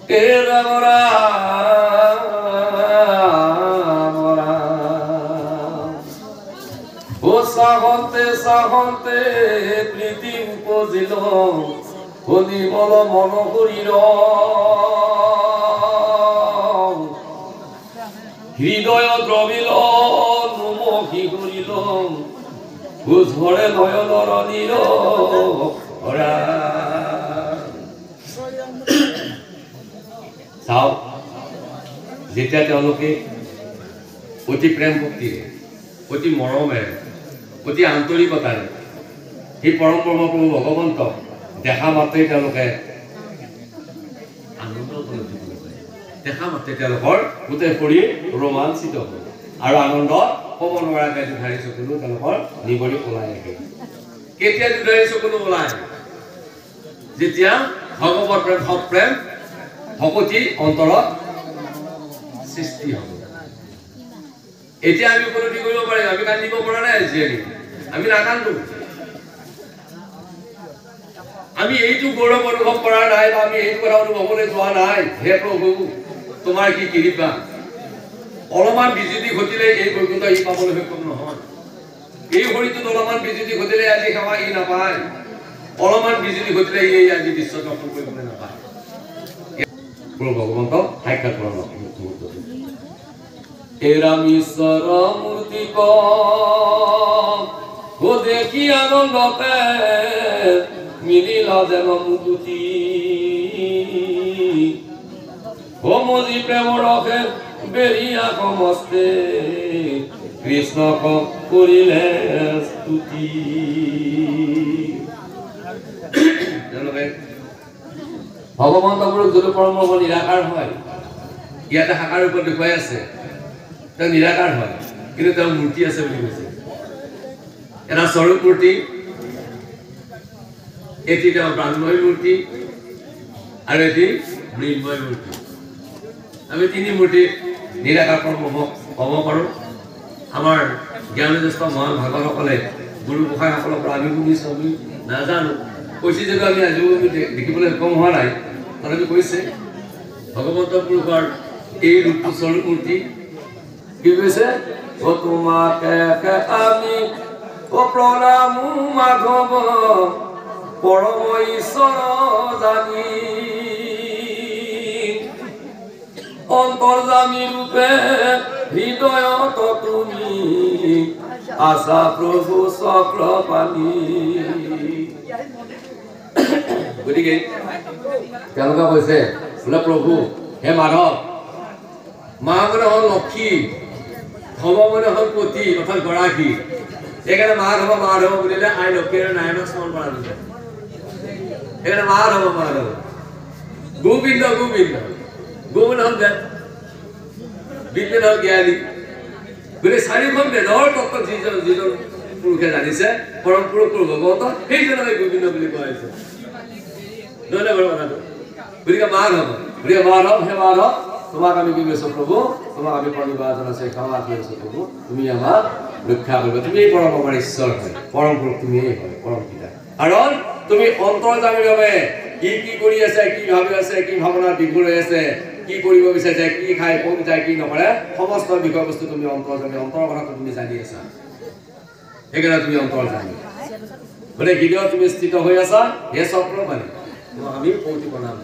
এ রাম ও সাহন্তে সাহন্তে প্রীতি উপজিল হলিমল মন করিল হৃদয় দ্রবিল নুমকি করিল বুঝরে নয়নর নীর চাও যেতিয়া তেওঁলোকে অতি প্ৰেম ভক্তিৰে অতি মৰমেৰে অতি আন্তৰিকতাৰে সেই পৰম প্ৰভু ভগৱন্ত দেখা মাত্ৰই তেওঁলোকে আনন্দ উপলব্ধি কৰিব পাৰে দেখা মাত্ৰই তেওঁলোকৰ গোটেই শৰীৰ ৰোমাঞ্চিত হয় আৰু আনন্দ ক'ব নোৱাৰাকৈ দুধাৰি চকুলো তেওঁলোকৰ নিগৰি ওলাই আহে কেতিয়া দুধাৰি চকুলো ওলাই যেতিয়া ভগৱত প্ৰেম সৎ প্ৰেম ভকতি অন্তৰত সৃষ্টি হ'ব এতিয়া আমি উপলব্ধি কৰিব পাৰিম আমি কান্দিব পৰা নাই জীয়াৰী আমি নাকান্দো আমি এইটো গৌৰৱ অনুভৱ কৰা নাই বা আমি এইটো কথা অনুভৱলৈ যোৱা নাই হে প্ৰভু তোমাৰ কি কৃপা অলপমান বিজুতি ঘটিলে এই বৈকুণ্ঠ ই পাবলৈ সক্ষম নহয় এই শৰীৰটোত অলপমান বিজুতি ঘটিলে আজি সেৱা ই নাপায় অলপমান বিজুতি ঘটিলে এই আজি বিশ্ব দৰ্শন কৰিবলৈ নাপায় প্ৰভু ভগৱন্ত সাক্ষাৎ কৰণ এৰাম ঈশ্বৰ মূৰ্তি ও দেখি আনন্দতে মিলিলা যেন মুকুতি ও মজি প্ৰেম ৰখে বেৰিয়া সমস্তে কৃষ্ণক কৰিলে স্তুতি ভগৱন্ত গুৰুক যদি পৰম নিৰাকাৰ হয় ইয়াতে সাকাৰ ৰূপত দেখুৱাই আছে তেওঁ নিৰাকাৰ হয় কিন্তু তেওঁৰ মূৰ্তি আছে বুলি কৈছে এটা স্বৰূপ মূৰ্তি এটি তেওঁ ব্ৰাহ্ময় মূৰ্তি আৰু এটি মৃন্ময় মূৰ্তি আমি তিনি মূৰ্তি নিৰাকাৰ পৰম হ'ব পাৰোঁ আমাৰ জ্ঞানজ্যেষ্ঠ মহান ভাগৱতসকলে গুৰু গোসাঁইসকলৰ পৰা আমি শুনিছোঁ আমি নাজানো কৈছে যদিও আমি আজিও দেখিবলৈ সক্ষম হোৱা নাই তথাপি কৈছে ভগৱন্ত পুৰুষৰ এই ৰূপটো স্বৰূপ মূৰ্তি কি কৈছে ও তোমাকে আমি ও প্ৰণাম মাধৱ পৰম ঈশ্বৰ জানি অন্তৰ্যামী ৰূপে হৃদয়ত তুমি আশা প্ৰভু চক্ৰ পানী গতিকে তেওঁলোকে কৈছে বোলে প্ৰভু হে মাধৱ মা মানে হ'ল লক্ষী ভৱ মানে হ'ল পতি অৰ্থাৎ গৰাকী সেইকাৰণে মাধৱ মাধৱ বুলিলে আই লক্ষী আৰু নাৰায়ণক স্মৰণ কৰা যায় সেইকাৰণে মাধৱ মাধৱ গোবিন্দ গোবিন্দ গোবিন্দ হ'ল বেদ বিদ্যুৎ হ'ল জ্ঞানী গতিকে চাৰিখন বেদৰ তত্ত্ব যিজন পুৰুষে জানিছে পৰম পুৰুষ ভগৱন্ত সেইজনকে গোবিন্দ বুলি কোৱা হৈছে নহয় বাৰু কথাটো গতিকে মাধৱ হে মাধৱ তোমাক আমি কি কৈছো প্ৰভু তোমাক আমি প্ৰণিপাত জনাইছো ক্ষমা কৰিছো প্ৰভু তুমি আমাক ৰক্ষা কৰিবা তুমি পৰম আমাৰ ঈশ্বৰ হয় পৰম পুৰুষ তুমিয়েই হয় পৰম পিতা কাৰণ তুমি অন্তৰ্যামীভাৱে কি কৰি আছে কি ভাবি আছে কি ভাৱনা দিগুৰ হৈ আছে কি কৰিব বিচাৰিছে কি খায় কোন যায় কি নকৰে সমস্ত বিষয়বস্তু তুমি অন্তৰ্যামী অন্তৰৰ কথাটো তুমি জানি আছা সেইকাৰণে তুমি অন্তৰ্যামী মানে হৃদয়ত তুমি স্থিত হৈ আছা হে চক্ৰ মানে আমি কৌতুক প্ৰণাম